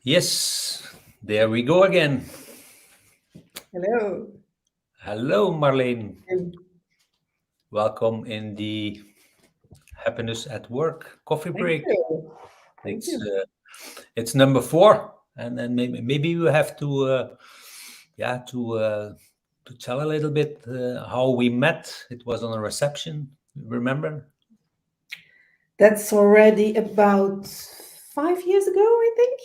Yes, there we go again. Hello. Hello, Marleen. And Welcome in the Happiness at Work coffee thank break. you. Thank It's you. uh, it's number 4, and then maybe you have to yeah to tell a little bit how we met. It was on a reception. Remember? That's already about 5 years ago, I think.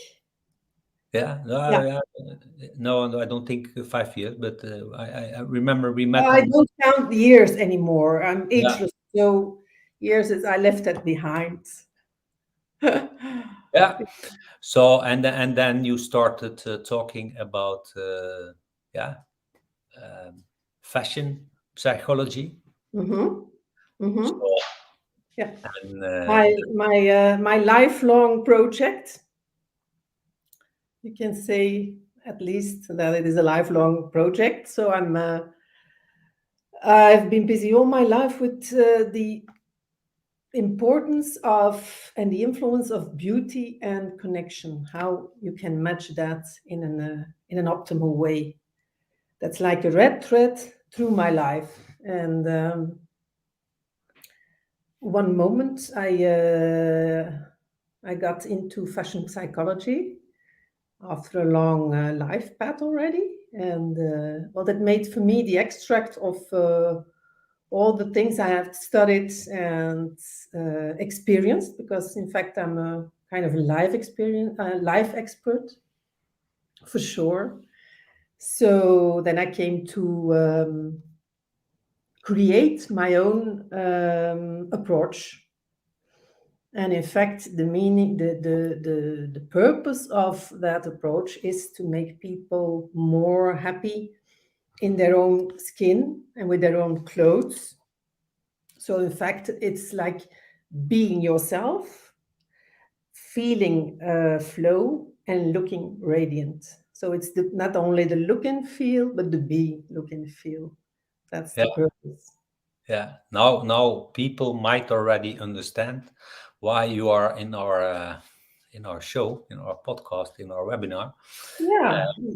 Yeah, Yeah. no, I don't think 5 years, but I remember we met I on. don't count the years anymore. I'm Yeah, ageless, so years is I left that behind. yeah. So and then you started talking about yeah fashion psychology. Mm-hmm. Mm-hmm. So Yeah. and My lifelong project. You can say at least that it is a lifelong project. So I've been busy all my life with the importance of and the influence of beauty and connection, how you can match that in an optimal way. That's like a red thread through my life. And one moment I got into fashion psychology after a long life path already. And well, that made for me the extract of all the things I have studied and experienced, because in fact I'm a kind of life expert for sure. So then I came to create my own approach. And in fact, the meaning, the purpose of that approach is to make people more happy in their own skin and with their own clothes. So in fact, it's like being yourself, feeling flow, and looking radiant. So it's not only the look and feel, but the be, look and feel. That's yeah, the purpose. yeah. Now people might already understand why you are in our show, in our podcast, in our webinar, Yeah, yeah,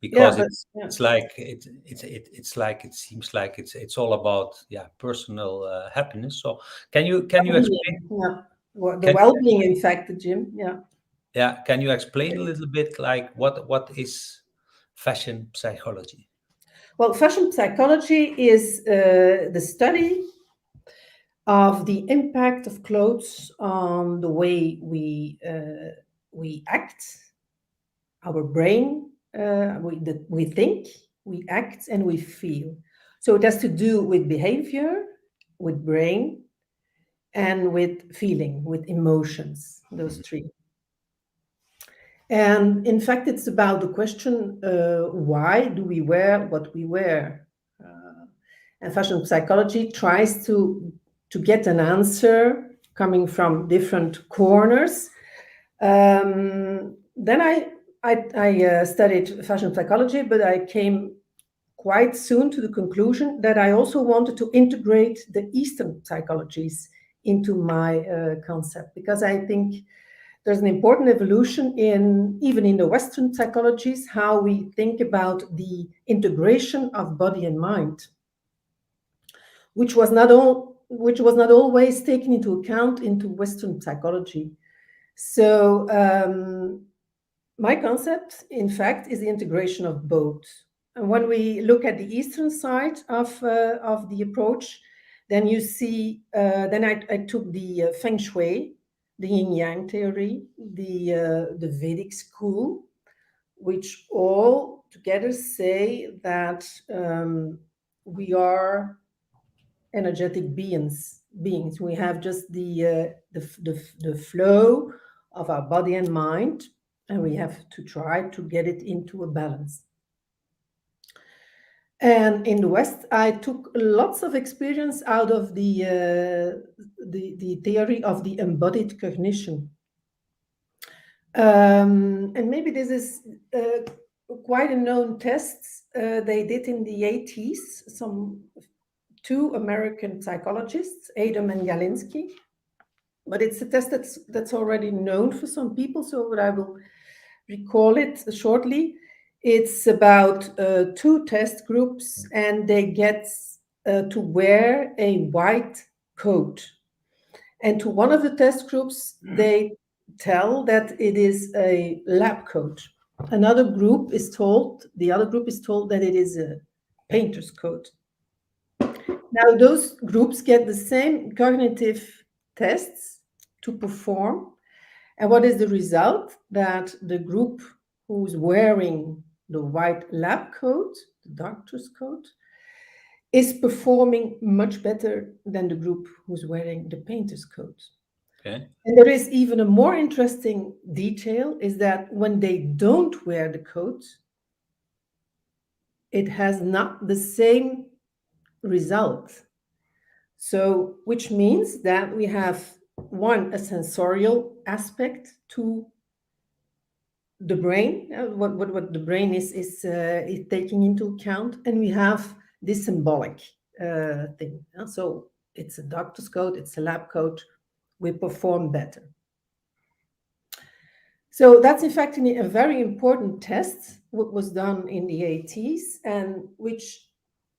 because but yeah. it's like it seems like it's all about personal happiness. So can you explain? Well-being, yeah. Well, the Can well-being, in fact, the gym. Yeah. Yeah, can you explain a little bit like what is fashion psychology? Well, fashion psychology is the study of the impact of clothes on the way we act, our brain, we think, we act, and we feel. So it has to do with behavior, with brain, and with feeling, with emotions, those Mhm. three. And in fact, it's about the question, why do we wear what we wear? And fashion psychology tries to get an answer coming from different corners. Then I studied fashion psychology, but I came quite soon to the conclusion that I also wanted to integrate the Eastern psychologies into my concept, because I think there's an important evolution in even in the Western psychologies how we think about the integration of body and mind, which was not always taken into account into Western psychology. So my concept, in fact, is the integration of both. And when we look at the Eastern side of the approach, then you see, then I took the Feng Shui, the Yin Yang theory, the Vedic school, which all together say that we are energetic beings. We have just the flow of our body and mind, and we have to try to get it into a balance. And in the West, I took lots of experience out of the theory of the embodied cognition. And maybe this is quite a known test they did in the 80s. Some two American psychologists, Adam and Galinsky. But it's a test that's already known for some people. So what I will recall it shortly, it's about two test groups, and they get to wear a white coat. And to one of the test groups, they tell that it is a lab coat. The other group is told that it is a painter's coat. Now, those groups get the same cognitive tests to perform. And what is the result? That the group who's wearing the white lab coat, the doctor's coat, is performing much better than the group who's wearing the painter's coat. Okay. And there is even a more interesting detail, is that when they don't wear the coat, it has not the same result. So, which means that we have one, a sensorial aspect to the brain, what the brain is taking into account, and we have this symbolic thing. So it's a doctor's coat, it's a lab coat, we perform better. So that's in fact a very important test, what was done in the 80s, and which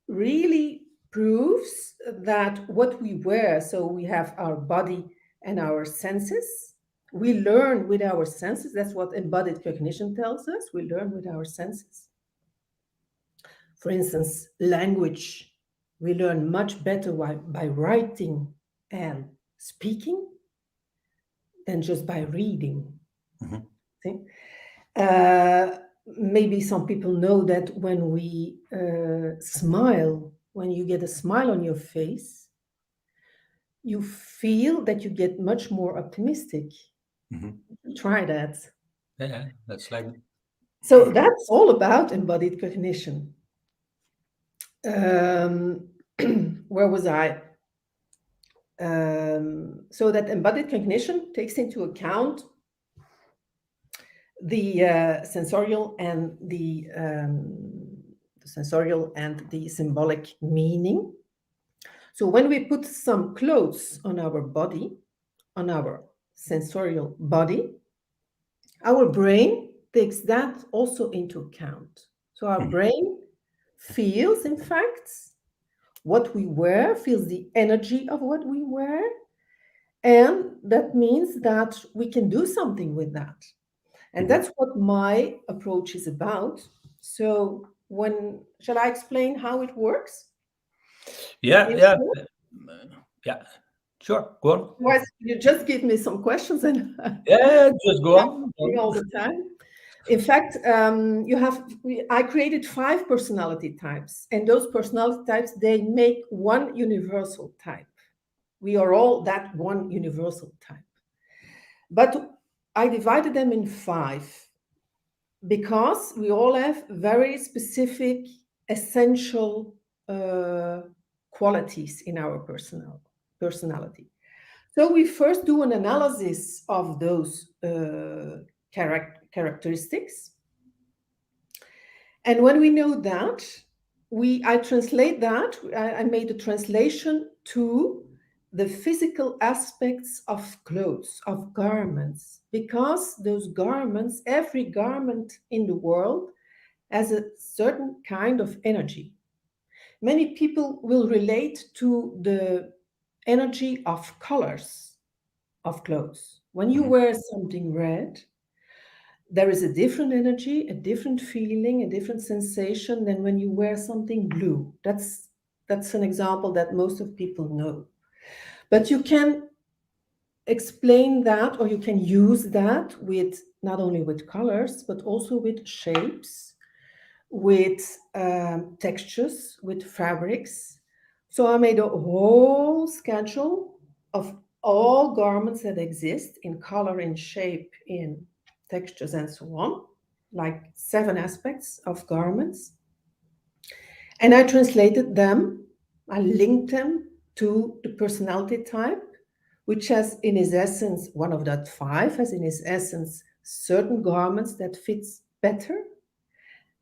really proves that what we wear, so we have our body and our senses, we learn with our senses. That's what embodied cognition tells us. We learn with our senses. For instance, language, we learn much better by writing and speaking than just by reading. See? Maybe some people know that when we smile, when you get a smile on your face, you feel that you get much more optimistic. Try that. Yeah, that's like. So that's all about embodied cognition. Where was I? So that embodied cognition takes into account the sensorial and the symbolic meaning. So when we put some clothes on our body, on our sensorial body, our brain takes that also into account. So our brain feels, in fact, what we wear, feels the energy of what we wear, and that means that we can do something with that. And that's what my approach is about. So shall I explain how it works? Yeah. Sure, go on. Otherwise, you just give me some questions and Yeah, just go on. all the time. In fact, I created 5 personality types, and those personality types, they make one universal type. We are all that one universal type. But I divided them in 5 because we all have very specific, essential qualities in our personality. So we first do an analysis of those characteristics. And when we know that, I translate that, I made a translation to the physical aspects of clothes, of garments, because those garments, every garment in the world has a certain kind of energy. Many people will relate to the energy of colors of clothes. When you wear something red, there is a different energy, a different feeling, a different sensation than when you wear something blue. That's an example that most of people know. But you can explain that, or you can use that with not only with colors, but also with shapes, with textures, with fabrics. So I made a whole schedule of all garments that exist in color, in shape, in textures, and so on, like 7 aspects of garments. And I translated them, I linked them to the personality type, which has in its essence, one of that 5 has in its essence certain garments that fits better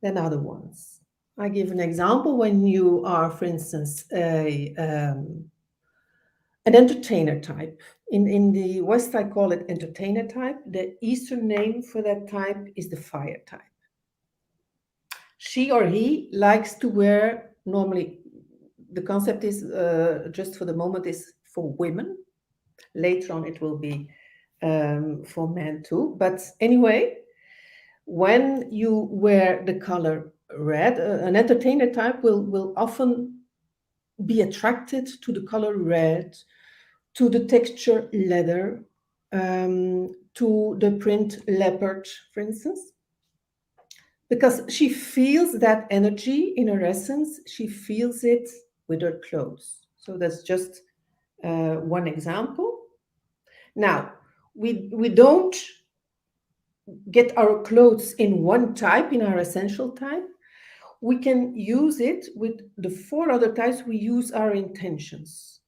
than other ones. I give an example. When you are, for instance, an entertainer type, In the West, I call it entertainer type. The Eastern name for that type is the fire type. She or he likes to wear, normally, the concept is, just for the moment, is for women. Later on, it will be for men too. But anyway, when you wear the color red, an entertainer type will often be attracted to the color red, to the texture leather, to the print leopard, for instance, because she feels that energy in her essence. She feels it with her clothes. So that's just one example. Now, we don't get our clothes in one type, in our essential type. We can use it with the four other types. We use our intentions.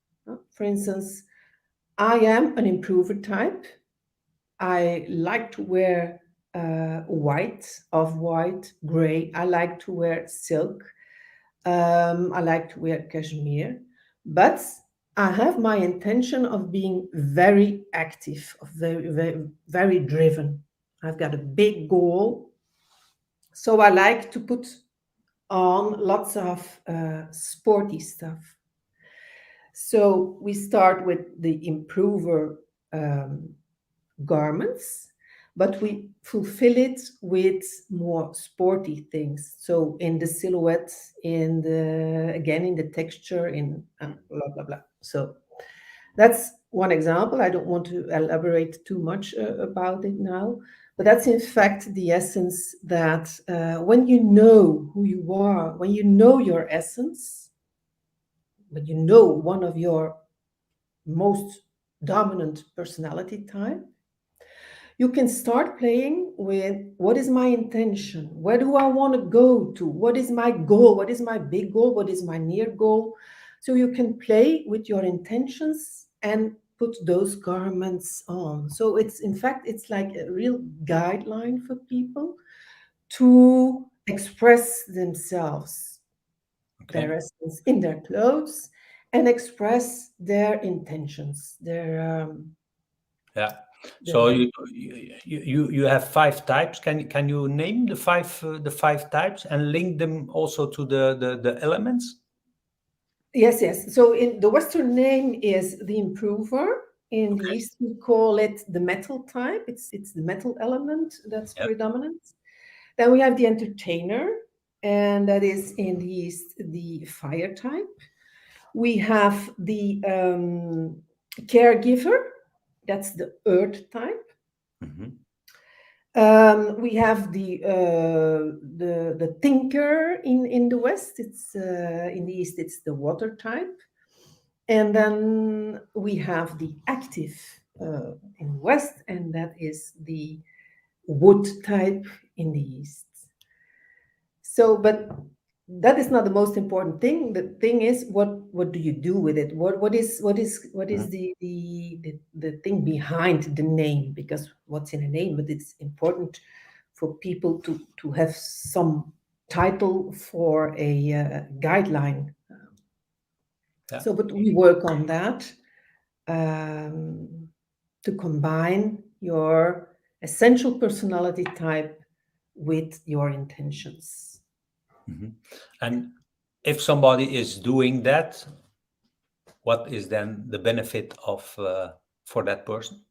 For instance, I am an improver type. I like to wear white, off-white, gray. I like to wear silk. I like to wear cashmere. But I have my intention of being very active, of very driven. I've got a big goal. So I like to put on lots of sporty stuff. So we start with the improver garments, but we fulfill it with more sporty things. So in the silhouette, in the again in the texture, in blah blah blah. So that's one example. I don't want to elaborate too much about it now, but that's in fact the essence that when you know who you are, when you know your essence, when you know one of your most dominant personality type, you can start playing with what is my intention? Where do I want to go to? What is my goal? What is my big goal? What is my near goal? So you can play with your intentions and put those garments on. So it's, in fact, it's like a real guideline for people to express themselves, their Okay. essence in their clothes, and express their intentions, Yeah. their So you have five types. Can you name the five types and link them also to the elements? Yes, yes. So in the Western name is the improver. In the Okay. East, we call it the metal type. It's the metal element that's Yep. predominant. Then we have the entertainer, and that is in the East the fire type. We have the caregiver. That's the earth type. Mhm. We have the thinker in the West. It's in the East. It's the water type. And then we have the active in West, and that is the wood type in the East. So, but that is not the most important thing. The thing is, what do you do with it? What is Mhm. the thing behind the name? Because what's in a name? But it's important for people to have some title for a guideline. Yeah. So, but we work on that um, to combine your essential personality type with your intentions. Mhm. And if somebody is doing that, what is then the benefit of for that person?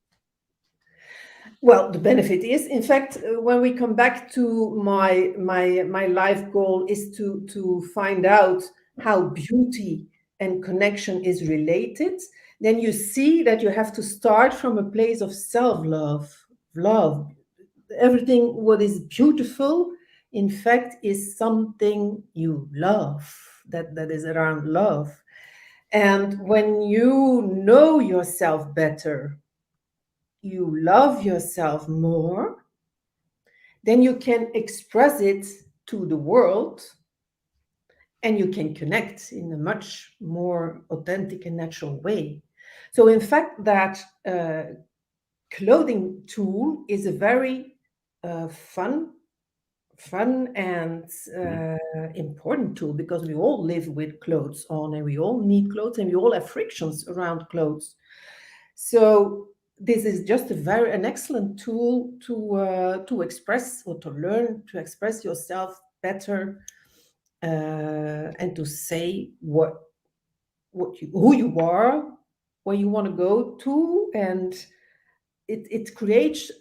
Well, the benefit is, in fact, when we come back to my life goal is to find out how beauty and connection is related. Then you see that you have to start from a place of self-love, love. Everything what is beautiful, in fact, is something you love. That is around love. And when you know yourself better, you love yourself more, then you can express it to the world, and you can connect in a much more authentic and natural way. So, in fact, that clothing tool is a very fun and Mhm. important tool, because we all live with clothes on, and we all need clothes, and we all have frictions around clothes. So this is just an excellent tool to express or to learn to express yourself better, and to say who you are, where you want to go to, and it creates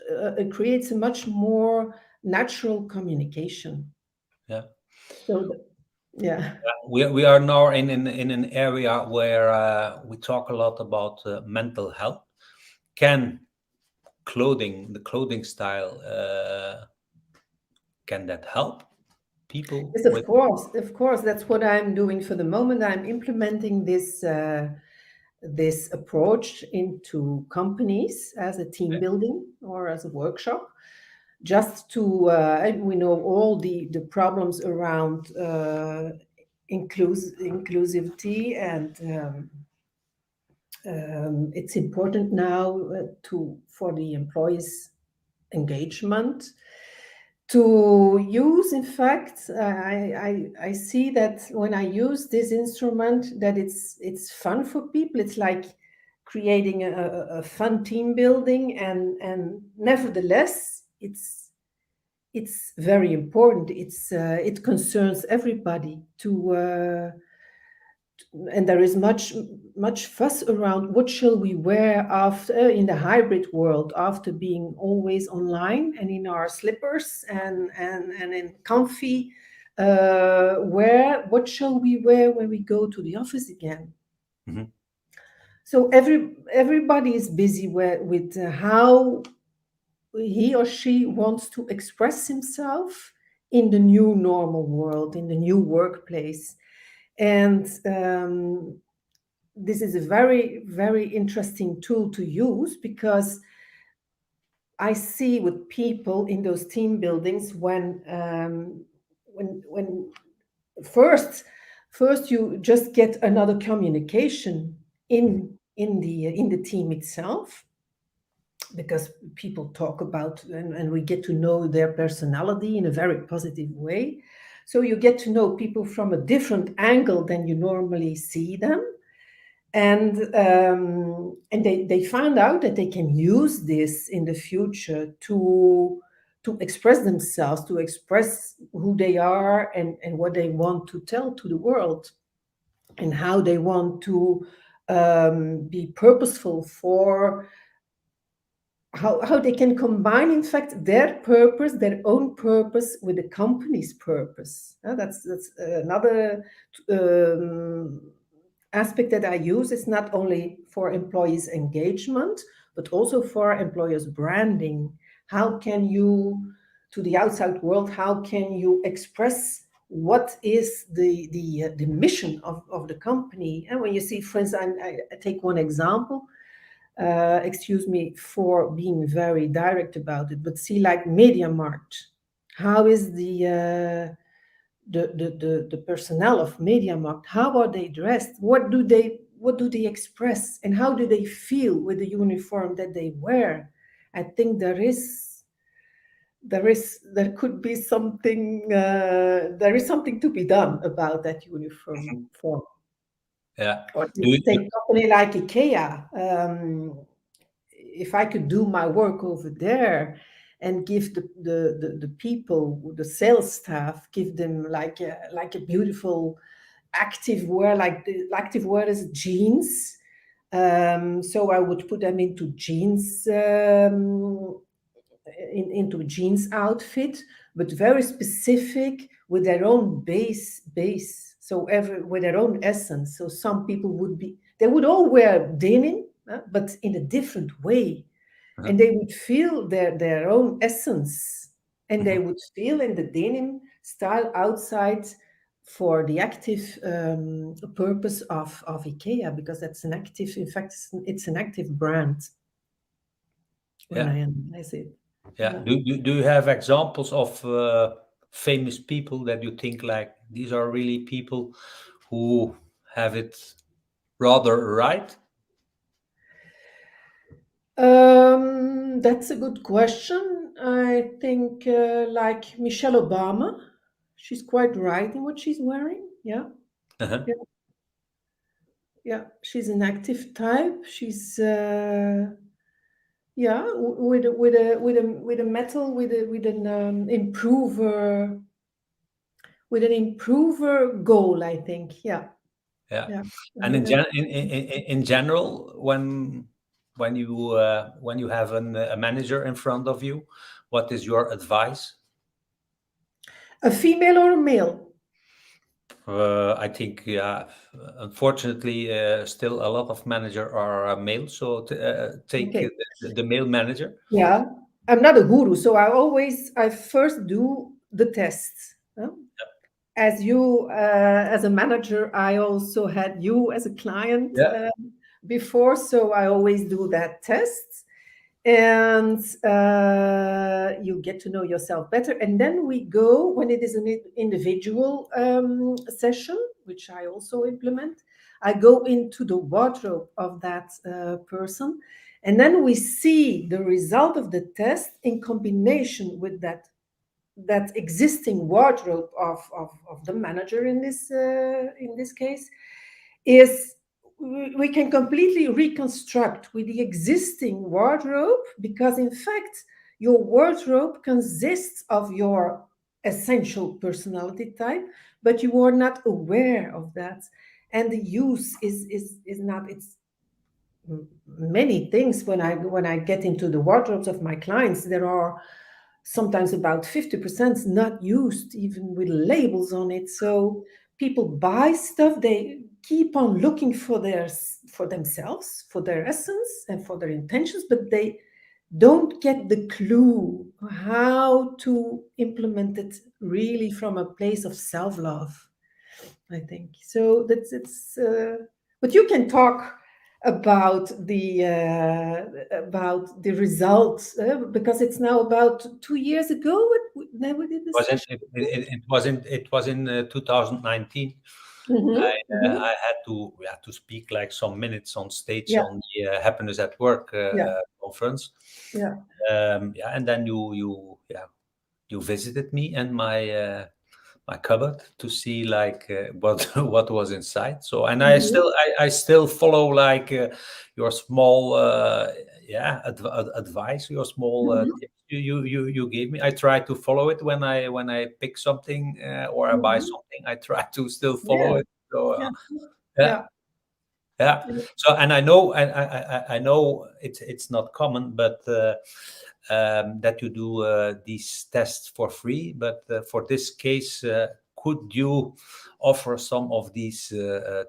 a much more natural communication. Yeah. So yeah. We are now in an area where we talk a lot about mental health. Can the clothing style, can that help people Yes, with? of course. That's what I'm doing for the moment. I'm implementing this approach into companies as a team building or as a workshop, just to and we know all the problems around inclusivity, and it's important now to for the employees' engagement to use. In fact, I see that when I use this instrument, that it's fun for people. It's like creating a fun team building, and nevertheless it's very important. It concerns everybody and there is much fuss around what shall we wear after in the hybrid world, after being always online and in our slippers and in comfy wear. What shall we wear when we go to the office again? Mhm. So everybody is busy with how he or she wants to express himself in the new normal world, in the new workplace. And this is a very, very interesting tool to use, because I see with people in those team buildings when first you just get another communication in the team itself, because people talk about, and we get to know their personality in a very positive way. So you get to know people from a different angle than you normally see them, and they found out that they can use this in the future to express themselves, to express who they are, and what they want to tell to the world, and how they want to be purposeful for how they can combine, in fact, their own purpose with the company's purpose. That's another um, aspect that I use. It's not only for employees' engagement, but also for employers' branding. How can you, to the outside world, how can you express what is the mission of the company? And when you see, for instance, I take one example, excuse me for being very direct about it, but see, like MediaMarkt, how is the personnel of MediaMarkt? How are they dressed? What do they express, and how do they feel with the uniform that they wear? I think there could be something. There is something to be done about that uniform form. Yeah. Or Do you, take a company like IKEA. If I could do my work over there and give the people, the sales staff, give them like a beautiful active wear, like the active wear is jeans. So I would put them into jeans, into jeans outfit, but very specific with their own base. So with their own essence. So some people they would all wear denim, but in a different way, and they would feel their own essence, and they would feel in the denim style outside for the active purpose of IKEA, because that's an active, in fact, it's an active brand when yeah, I analyze it. yeah. Do you have examples of famous people that you think like these are really people who have it rather right? That's a good question. I think like Michelle Obama, she's quite right in what she's wearing. Yeah. Uh-huh. Yeah. Yeah, she's an active type. She's yeah, with a metal, with an improver goal, I think. Yeah, Yeah. yeah. And Uh, in general, when you have a manager in front of you, what is your advice? a female or a male? I think, yeah, unfortunately, still a lot of manager are male. So take Okay. the male manager. Yeah, I'm not a guru, so I first do the tests. Huh? As you, as a manager, I also had you as a client Yeah, before, so I always do that test, and you get to know yourself better. And then we go when it is an individual session, which I also implement. I go into the wardrobe of that person, and then we see the result of the test in combination with that existing wardrobe of the manager in this case is we can completely reconstruct with the existing wardrobe, because in fact your wardrobe consists of your essential personality type, but you are not aware of that, and the use is not, it's many things. When I get into the wardrobes of my clients, there are sometimes about 50% not used, even with labels on it. So people buy stuff, they keep on looking for themselves, for their essence and for their intentions, but they don't get the clue how to implement it really from a place of self-love, I think. So that's it's but you can talk about the results, because it's now about 2 years ago when we did the was session. it was in 2019. Hmm. I had to speak like some minutes on stage Yeah, on the Happiness at Work yeah, conference. yeah. Yeah, and then you visited me and my cupboard to see like what what was inside. So, and Hmm. I still follow like your small advice, your small Hmm. tips you gave me. I try to follow it when I pick something or I buy Hmm. something. I try to still Yeah, follow it. So yeah, yeah. yeah, Yeah. So, and I know, and I know it's not common, but that you do these tests for free. But for this case, could you offer some of these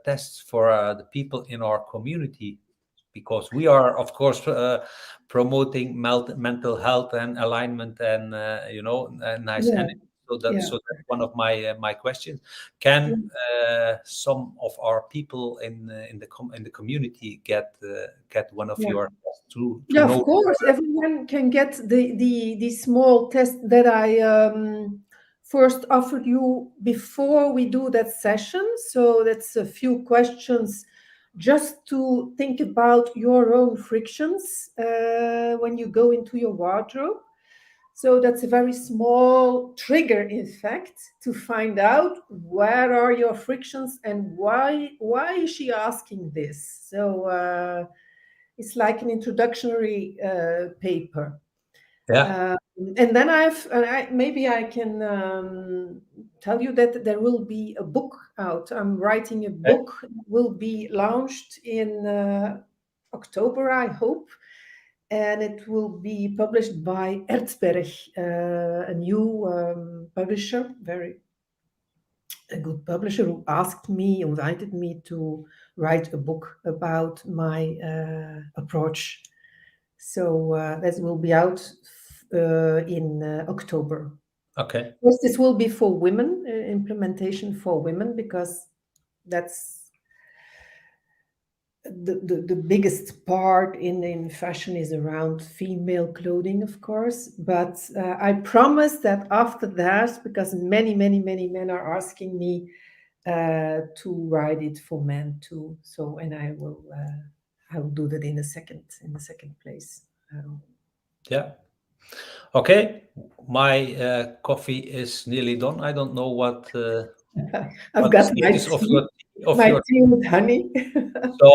tests for the people in our community? Because we are, of course, promoting mental health and alignment, and nice yeah, energy. So yeah. that's one of my questions. Can some of our people in the community get one of Yeah. your tests to Yeah, of know? course, everyone can get the small test that I first offered you before we do that session. So that's a few questions just to think about your own frictions when you go into your wardrobe. So that's a very small trigger, in fact, to find out where are your frictions and why is she asking this. So it's like an introductory paper. Yeah. Um, and then maybe I can tell you that there will be a book out. I'm writing a Okay. book, will be launched in October, I hope, and it will be published by Erzberg, a new publisher, very a good publisher, who invited me to write a book about my approach. So that will be out in October. Okay. Yes, this will be for women, implementation for women, because that's the biggest part in fashion is around female clothing, of course. But I promise that after that, because many men are asking me to write it for men too. So, and I will do that in the second place. Yeah. Okay. My coffee is nearly done. I don't know I've what the got my status of tea. your tea. of My your. tea with honey. So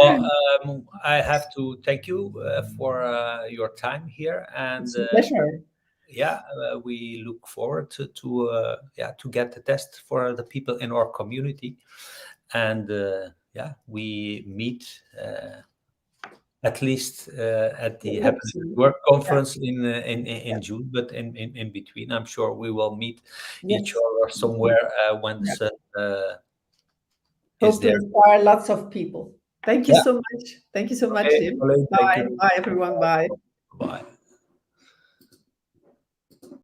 I have to thank you for your time here, and It's a pleasure. yeah, we look forward to get the test for the people in our community, and yeah, we meet at least at the Hope Happiness so. at Work Yeah, conference in yeah. June, but in between, I'm sure we will meet each Yes. other somewhere when the Yeah. sun is Hope to there. inspire lots of people. Thank you Yeah. so much. Thank you so much, Okay, Jim. Marleen, thank you. Bye. Bye, everyone. Bye. Bye.